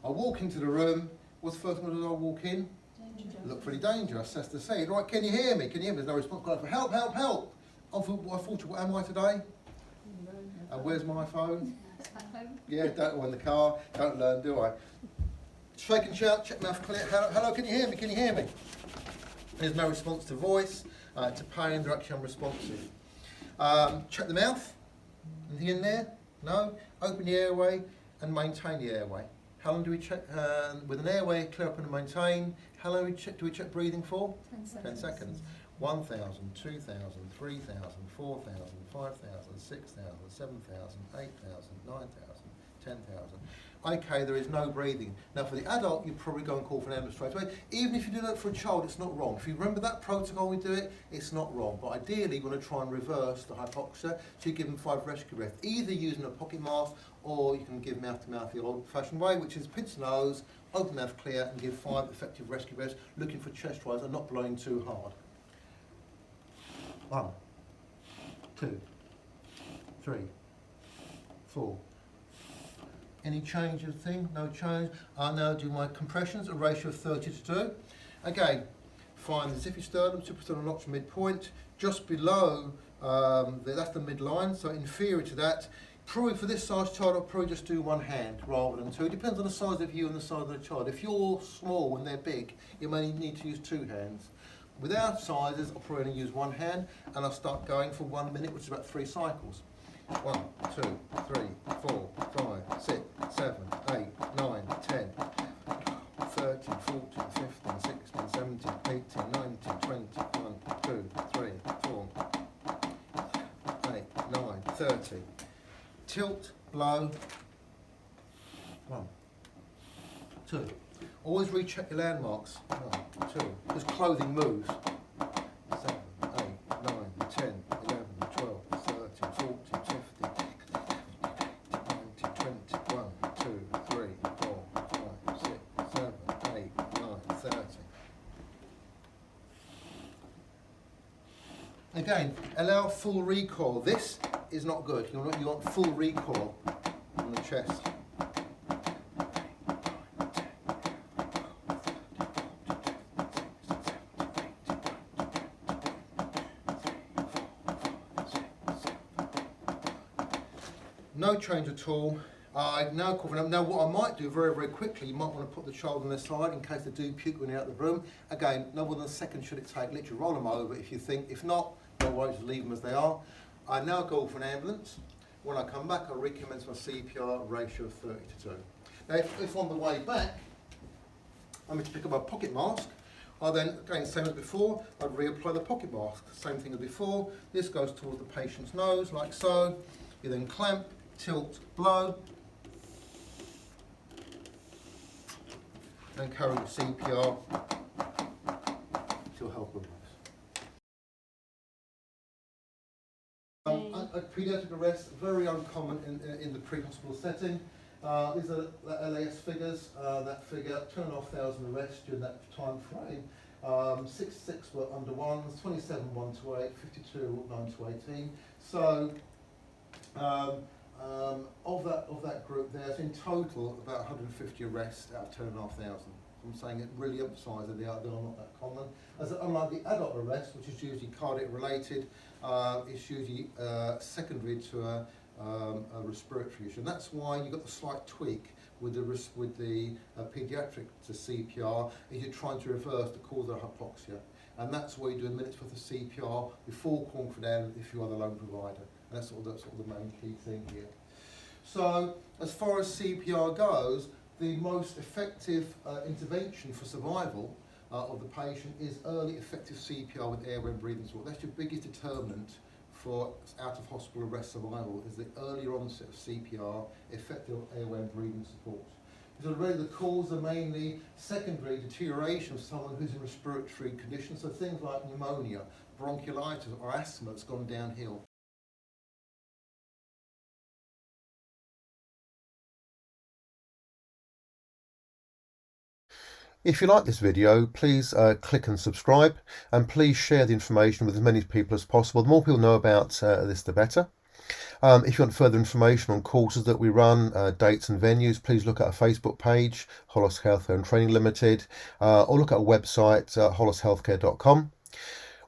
I walk into the room. What's the first thing I do? I walk in. Look pretty dangerous. That's to say. Right? Can you hear me? Can you hear me? There's no response. Got for help, help, help. I thought, what am I today? Where's my phone? Yeah, don't go in the car. Don't learn, do I? Shake and shout. Check mouth clear. Hello, can you hear me? Can you hear me? There's no response to voice, to pain. They're actually unresponsive. Check the mouth. Anything in there? No. Open the airway and maintain the airway. How long do we check with an airway clear up and maintain? How long do we check breathing for? 10 seconds. 10 seconds. 1,000, 2,000, 3,000, 4,000, 5,000, 6,000, 7,000, 8,000, 9,000, 10,000. Okay, there is no breathing. Now for the adult, you probably go and call for an ambulance straight away. Even if you do that for a child, it's not wrong. If you remember that protocol we do it, it's not wrong. But ideally, you want to try and reverse the hypoxia, so you give them 5 rescue breaths, either using a pocket mask, or you can give mouth-to-mouth the old-fashioned way, which is pinch the nose, open mouth clear, and give 5 effective rescue breaths, looking for chest rise and not blowing too hard. 1, 2, 3, 4. Any change of thing? No change. I now do my compressions, a ratio of 30 to 2. Again, find the zippy sternum, suprasternal notch midpoint, just below, that's the midline, so inferior to that. Probably for this size child, I'll probably just do one hand rather than 2. It depends on the size of you and the size of the child. If you're small and they're big, you may need to use 2 hands. With our sizes, I'll probably only use 1 hand, and I'll start going for 1 minute, which is about 3 cycles. 1, 2, 3, 4, 5, 6, 7, 8, 9, 10, 13, 14, 15, 16, 17, 18, 19, 20, 1, 2, 3, 4, 8, 9, 30. Tilt, blow. 1, 2. Always recheck your landmarks. 1, 2. Because clothing moves. 7, 8, 9, 10, 11, 12, 13, 14, 15, 19, 20, 1, 2, 3, 4, 5, 6, 7, 8, 9, 30. Again, allow full recoil. This is not good. You want full recoil on the chest. No change at all. Now what I might do very, very quickly, you might want to put the child on their side in case they do puke when they're out of the room. Again, no more than a second should it take. Literally roll them over if you think. If not, no worries, leave them as they are. I now go for an ambulance. When I come back, I recommence my CPR ratio of 30 to 2. Now, if on the way back, I'm going to pick up my pocket mask, I then, again, same as before, I'd reapply the pocket mask. Same thing as before. This goes towards the patient's nose, like so. You then clamp, tilt, blow, and carry the CPR to help with this. Paediatric arrest, very uncommon in the pre-hospital setting. These are the LAS figures. That figure, 2,500 arrests during that time frame. 66 were under 1s, 27 1 to 8, 52 9 to 18. So of that group, there's in total about 150 arrests out of 2,500. I'm saying it really emphasises that they are not that common. As unlike the adult arrest, which is usually cardiac related, it's usually secondary to a respiratory issue. And that's why you've got the slight tweak with the paediatric to CPR, is you're trying to reverse the cause of hypoxia. And that's why you do a minute's worth of CPR before calling for them if you are the lone provider. And that's sort of the main key thing here. So as far as CPR goes, the most effective intervention for survival of the patient is early effective CPR with airway and breathing support. That's your biggest determinant for out of hospital arrest survival, is the earlier onset of CPR, effective airway and breathing support. Because already the cause are mainly secondary deterioration of someone who's in respiratory conditions, so things like pneumonia, bronchiolitis or asthma that's gone downhill. If you like this video, please click and subscribe, and please share the information with as many people as possible. The more people know about this, the better. If you want further information on courses that we run, dates and venues, please look at our Facebook page, Hollis Healthcare and Training Limited, or look at our website, hollishealthcare.com.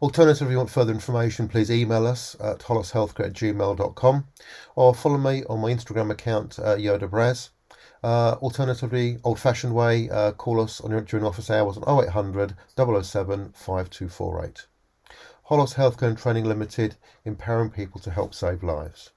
Alternatively, if you want further information, please email us at hollishealthcare@gmail.com, or follow me on my Instagram account, Yoda Braz. Alternatively, old-fashioned way, call us during office hours on 0800 007 5248. Hollis Healthcare and Training Limited, empowering people to help save lives.